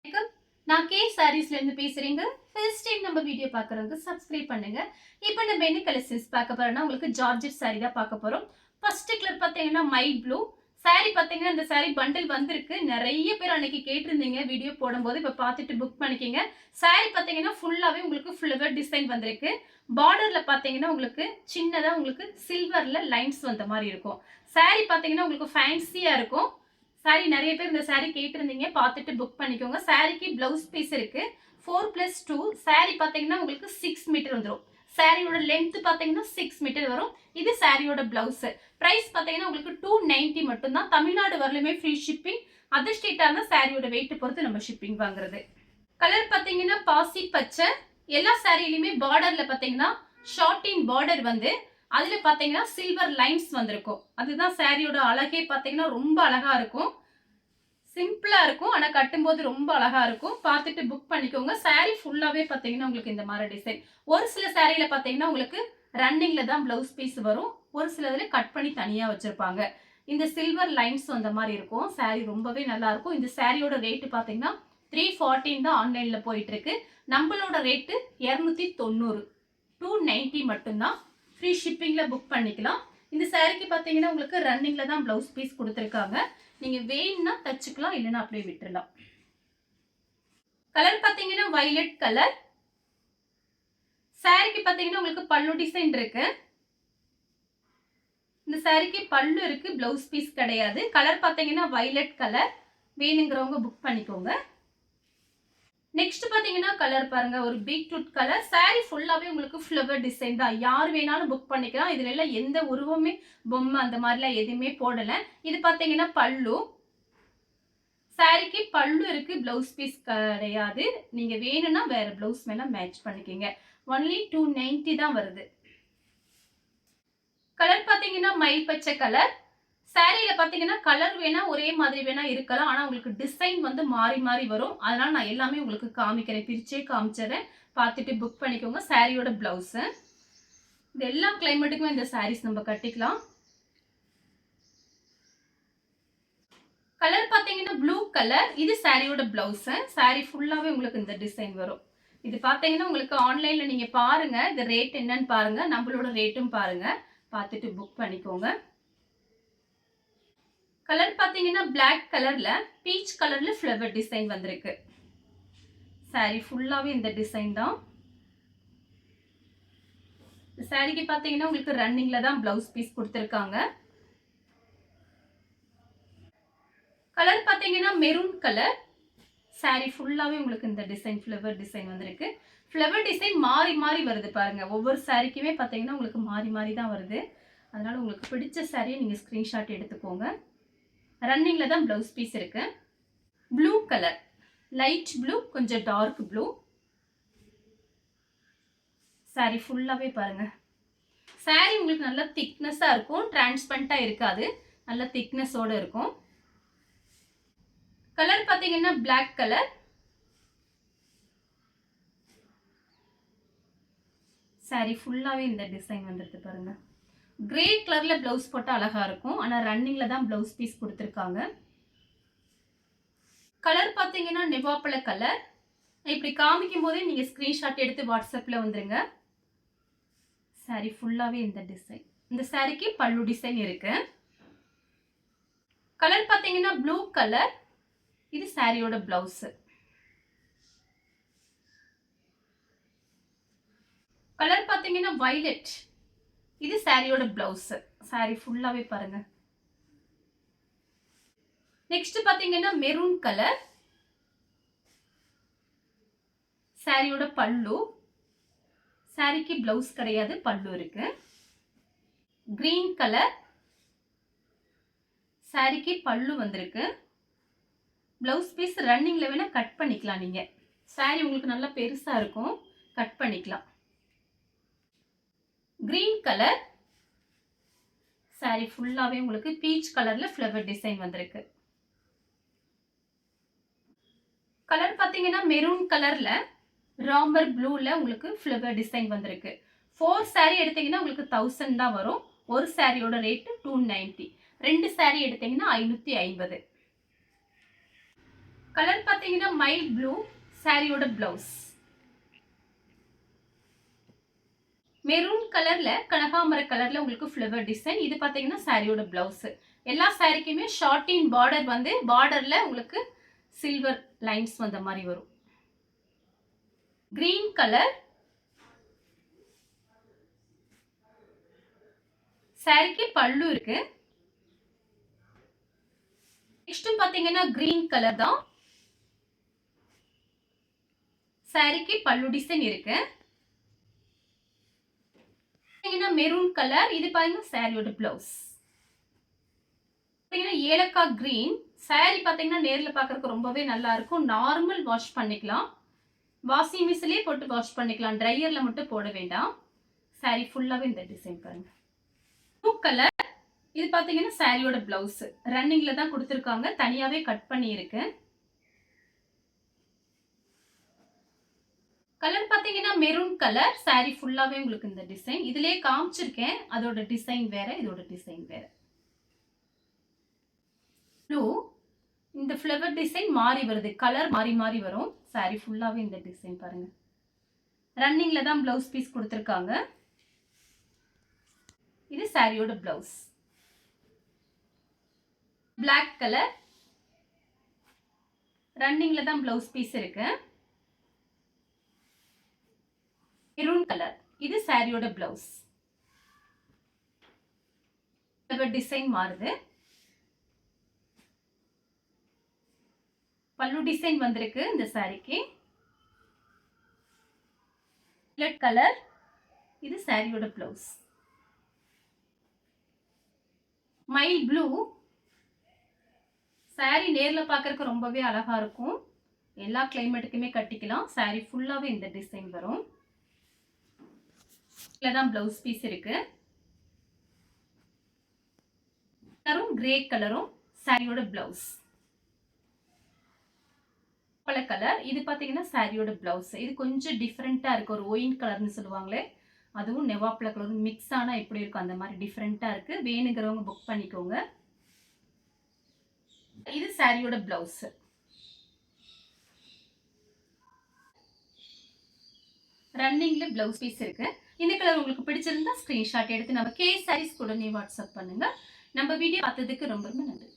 வணக்கம். நான் கே சாரீஸ்ல இருந்து பேசுறேங்க. ஃபர்ஸ்ட் டைம் நம்ம வீடியோ பார்க்கறவங்க சப்ஸ்கிரைப் பண்ணுங்க. இப்போ நம்ம என்ன கலெக்ஷன்ஸ் பார்க்க போறோம்னா உங்களுக்கு ஜார்ஜெட் saree தான் பார்க்க போறோம். ஃபர்ஸ்ட் கலர் பார்த்தீங்கன்னா மைட் ப்ளூ saree பார்த்தீங்கன்னா இந்த saree பண்டில் வந்திருக்கு. நிறைய பேர் அன்னைக்கு கேட்டிருந்தீங்க வீடியோ போடும்போது. இப்போ பார்த்துட்டு புக் பண்ணிக்கங்க. saree பார்த்தீங்கன்னா ஃபுல்லாவே உங்களுக்கு ஃப்ளவர் டிசைன் வந்திருக்கு. பார்டர்ல பார்த்தீங்கன்னா உங்களுக்கு சின்னதா உங்களுக்கு சில்வர்ல லைன்ஸ் வந்த மாதிரி இருக்கும். saree பார்த்தீங்கன்னா உங்களுக்கு ஃபேன்சியா இருக்கும். சாரி நிறைய பேர் இந்த சாரி கேட்டிருந்தீங்க, பார்த்துட்டு புக் பண்ணிக்கோங்க. சாரிக்கு பிளவுஸ் பீஸ் இருக்கு 4+2. சாரி பார்த்தீங்கன்னா உங்களுக்கு 6 மீட்டர் வந்துடும். சாரியோட லென்த் பார்த்தீங்கன்னா 6 மீட்டர் வரும். இது சாரியோட பிளவுஸ். பிரைஸ் பார்த்தீங்கன்னா உங்களுக்கு 290 மட்டும்தான். Tamil Nadu வரலுமே free shipping. அதர் ஸ்டேட்டா இருந்தா சாரியோட வெயிட் பொறுத்து நம்ம ஷிப்பிங் வாங்குறது. கலர் பார்த்தீங்கன்னா பாசி பச்சை. எல்லா சாரியிலுமே பார்டர்ல பார்த்தீங்கன்னா ஷார்டின் பார்டர் வந்து அதுல பாத்தீங்கன்னா சில்வர் லைன்ஸ் வந்திருக்கும். அதுதான் சாரியோட அழகே பாத்தீங்கன்னா ரொம்ப அழகா இருக்கும். சிம்பிளா இருக்கும், ஆனா கட்டும்போது ரொம்ப அழகா இருக்கும். பார்த்துட்டு புக் பண்ணிக்கோங்க. சாரி ஃபுல்லாவே பாத்தீங்கன்னா உங்களுக்கு இந்த மாதிரி டிசைன். ஒரு சில சாரியில பாத்தீங்கன்னா உங்களுக்கு ரன்னிங்ல தான் பிளவுஸ் பீஸ் வரும். ஒரு சிலதுல கட் பண்ணி தனியா வச்சிருப்பாங்க. இந்த சில்வர் லைன்ஸ் வந்த மாதிரி இருக்கும். சாரி ரொம்பவே நல்லா இருக்கும். இந்த சாரியோட ரேட் பாத்தீங்கன்னா 314 தான் ஆன்லைன்ல போயிட்டு இருக்கு. நம்மளோட ரேட்டு 290, 290 மட்டும்தான். ஃப்ரீ ஷிப்பிங்ல புக் பண்ணிக்கலாம். இந்த சாரிக்கு பார்த்தீங்கன்னா உங்களுக்கு ரன்னிங்ல தான் பிளவுஸ் பீஸ் கொடுத்துருக்காங்க. நீங்க வேணும்னா தச்சுக்கலாம், இல்லைன்னா அப்படியே விட்டுடலாம். கலர் பார்த்தீங்கன்னா வயலட் கலர். சாரிக்கு பார்த்தீங்கன்னா உங்களுக்கு பல்லு டிசைன் இருக்கு. இந்த சாரிக்கு பல்லு இருக்கு, பிளவுஸ் பீஸ் கிடையாது. கலர் பார்த்தீங்கன்னா வயலட் கலர். வேணுங்கிறவங்க புக் பண்ணிக்கோங்க. நெக்ஸ்ட் பாத்தீங்கன்னா கலர் பாருங்க, ஒரு பீட்ரூட் கலர். சாரி ஃபுல்லாவே உங்களுக்கு ஃப்ளவர் டிசைன் தான். யார் வேணாலும் புக் பண்ணிக்கலாம். இதுல எல்லாம் எந்த உருவமே பொம்மை அந்த மாதிரிலாம் எதுவுமே போடல. இது பாத்தீங்கன்னா பல்லு. சாரிக்கு பல்லு இருக்கு, பிளவுஸ் பீஸ் கிடையாது. நீங்க வேணும்னா வேற பிளவுஸ் வேணா மேட்ச் பண்ணிக்கங்க. ஒன்லி 290 தான் வருது. கலர் பாத்தீங்கன்னா மயில் பச்சை கலர். சாரியில பாத்தீங்கன்னா கலர் வேணா ஒரே மாதிரி வேணா இருக்கலாம், ஆனா உங்களுக்கு டிசைன் வந்து மாறி மாறி வரும். அதனால நான் எல்லாமே உங்களுக்கு காமிக்கிறேன், பிரிச்சே காமிச்சிடறேன். பார்த்துட்டு புக் பண்ணிக்கோங்க. சாரியோட பிளவுஸ். இது எல்லா கிளைமேட்டுக்குமே இந்த சாரீஸ் நம்ம கட்டிக்கலாம். கலர் பாத்தீங்கன்னா ப்ளூ கலர். இது சாரியோட பிளவுஸ். சாரி ஃபுல்லாவே உங்களுக்கு இந்த டிசைன் வரும். இது பாத்தீங்கன்னா உங்களுக்கு ஆன்லைன்ல நீங்க பாருங்க, இது ரேட் என்னன்னு பாருங்க, நம்மளோட ரேட்டும் பாருங்க. பார்த்துட்டு புக் பண்ணிக்கோங்க. கலர் பாத்தீங்கன்னா பிளாக் கலர்ல பீச் கலர்ல ஃப்ளவர் டிசைன் வந்திருக்கு. சாரி ஃபுல்லாவே இந்த டிசைன் தான். சாரிக்கு பாத்தீங்கன்னா உங்களுக்கு ரன்னிங்ல தான் பிளவுஸ் பீஸ் கொடுத்திருக்காங்க. கலர் பாத்தீங்கன்னா மெரூன் கலர். சாரி ஃபுல்லாவே உங்களுக்கு இந்த டிசைன் ஃப்ளவர் டிசைன் வந்திருக்கு. ஃப்ளவர் டிசைன் மாறி மாறி வருது பாருங்க. ஒவ்வொரு சாரிக்குமே பாத்தீங்கன்னா உங்களுக்கு மாறி மாறி தான் வருது. அதனால உங்களுக்கு பிடிச்ச சாரியை நீங்க ஸ்கிரீன்ஷாட் எடுத்துக்கோங்க. ரன்னிங்ல தான் பிளவுஸ் பீஸ் இருக்கு. ப்ளூ கலர், லைட் ப்ளூ, கொஞ்சம் டார்க் ப்ளூ. சாரி ஃபுல்லாவே பாருங்க. சாரி உங்களுக்கு நல்ல திக்னஸா இருக்கும், டிரான்ஸ்பரண்டா இருக்காது, நல்ல திக்னஸோட இருக்கும். கலர் பாத்தீங்கன்னா பிளாக் கலர். சாரி ஃபுல்லாவே இந்த டிசைன் வந்துருக்கு பாருங்க. கிரே கலர்ல பிளவுஸ் போட்டா அழகா இருக்கும், ஆனா ரன்னிங்ல தான் பிளவுஸ் பீஸ் கொடுத்திருக்காங்க. கலர் பாத்தீங்கன்னா நெவாப்பழ கலர். இப்படி காமிக்கும் போதே நீங்க ஸ்கிரீன்ஷாட் எடுத்து வாட்ஸ்அப்ல வந்துருங்க. சாரி ஃபுல்லாவே இந்த டிசைன். இந்த சாரிக்கு பல்லு டிசைன் இருக்கு. கலர் பாத்தீங்கன்னா ப்ளூ கலர். இது சாரியோட பிளவுஸ். கலர் பாத்தீங்கன்னா வயலட். இது சாரியோட பிளவுஸ். சாரி ஃபுல்லாவே பாருங்க. நெக்ஸ்ட் பாத்தீங்கன்னா மெரூன் கலர். சாரியோட பல்லு. சாரிக்கு பிளவுஸ் கிடையாது, பல்லு இருக்கு. Green colour. சாரிக்கு பல்லு வந்திருக்கு. பிளவுஸ் பீஸ் ரன்னிங்ல வேணா கட் பண்ணிக்கலாம். நீங்க சாரி உங்களுக்கு நல்லா பெருசா இருக்கும், கட் பண்ணிக்கலாம். Green colour. சாரி ஃபுல்லாவே உங்களுக்கு பீச் கலர்ல ஃப்ளவர் டிசைன் வந்திருக்கு. கலர் பாத்தீங்கன்னா மெரூன் கலர்ல ராம்பர் ப்ளூல உங்களுக்கு ஃப்ளவர் டிசைன் வந்திருக்கு. 4 சாரி எடுத்தீங்கன்னா உங்களுக்கு 1000 தான் வரும். ஒரு சாரியோட ரேட் 290. 2 சாரி எடுத்தீங்கன்னா 550. கலர் பாத்தீங்கன்னா மைல்ட் ப்ளூ, சாரியோட பிளவுஸ். மெரூன் கலர்ல கனகாமர கலர்ல உங்களுக்கு ஃப்ளவர் டிசைன். இது பாத்தீங்கன்னா சாரியோட பிளவுஸ். எல்லா சாரிக்குமே ஷார்ட்டின் பார்டர் வந்து பார்டர்ல உங்களுக்கு சில்வர் லைன்ஸ் வந்த மாதிரி வரும். கிரீன் கலர் சாரிக்கு பல்லு இருக்கு. நெக்ஸ்ட் பாத்தீங்கன்னா கிரீன் கலர் தான் சாரிக்கு பல்லு டிசைன் இருக்கு. மெரூன் கலர் இது பாருங்க சாரியோட பிளவுஸ். ஏலக்காய் கிரீன் சாரி பாத்தீங்கன்னா நேர்ல பாக்குறதுக்கு ரொம்பவே நல்லா இருக்கும். நார்மல் வாஷ் பண்ணிக்கலாம், வாஷிங் மிஷின்லயே போட்டு வாஷ் பண்ணிக்கலாம், ட்ரையர்ல மட்டும் போட வேண்டாம். சாரி ஃபுல்லாவே இந்த டிசைன் பாருங்க. ப்ளூ கலர் இது பாத்தீங்கன்னா சாரியோட பிளவுஸ் ரன்னிங்ல தான் கொடுத்திருக்காங்க, தனியாவே கட் பண்ணி இருக்கு. கலர் பாத்தீங்கன்னா மெரூன் கலர் சாரி ஃபுல்லாவே உங்களுக்கு இந்த டிசைன். இதுலயே காமிச்சிருக்கேன், அதோட டிசைன் வேற, இதோட டிசைன் வேற. ப்ளூ இந்த ஃப்ளவர் டிசைன் மாறி வருது, கலர் மாறி மாறி வரும். சாரி ஃபுல்லாவே இந்த டிசைன் பாருங்க. ரன்னிங்ல தான் பிளவுஸ் பீஸ் கொடுத்திருக்காங்க. இது சாரியோட பிளவுஸ். பிளாக் கலர் ரன்னிங்ல தான் பிளவுஸ் பீஸ் இருக்கு. மெரூன் கலர் இது சாரியோட பிளவுஸ். டிசைன் மாறுது. பல்லு டிசைன் வந்திருக்கு இந்த சாரிக்கு. ரெட் கலர் இது சாரியோட பிளவுஸ். மைல் ப்ளூ சாரி நேர்ல பார்க்கறதுக்கு ரொம்பவே அழகா இருக்கும், எல்லா கிளைமேட்டுக்குமே கட்டிக்கலாம். சாரி ஃபுல்லாவே இந்த டிசைன் வரும். இதுலதான் பிளவுஸ் பீஸ் இருக்கு. கலரும் கிரே கலரும் சாரியோட பிளவுஸ். பல கலர் இது பாத்தீங்கன்னா சாரியோட பிளவுஸ். இது கொஞ்சம் டிஃபரெண்டா இருக்கு, ஒரு ஒயின் கலர்னு சொல்லுவாங்களே, அதுவும் நெவாப்ல கலரும் மிக்ஸ் ஆனா எப்படி இருக்கும் அந்த மாதிரி டிஃபரெண்டா இருக்கு. வேணுங்கிறவங்க புக் பண்ணிக்கோங்க. இது சாரியோட பிளவுஸ். ரன்னிங்ல பிளவுஸ் பீஸ் இருக்கு. இந்த கலர் உங்களுக்கு பிடிச்சிருந்தா ஸ்கிரீன்ஷாட் எடுத்து நம்ம கே சாரீஸ் உடனே வாட்ஸ்அப் பண்ணுங்க. நம்ம வீடியோ பார்த்ததுக்கு ரொம்ப நன்றி.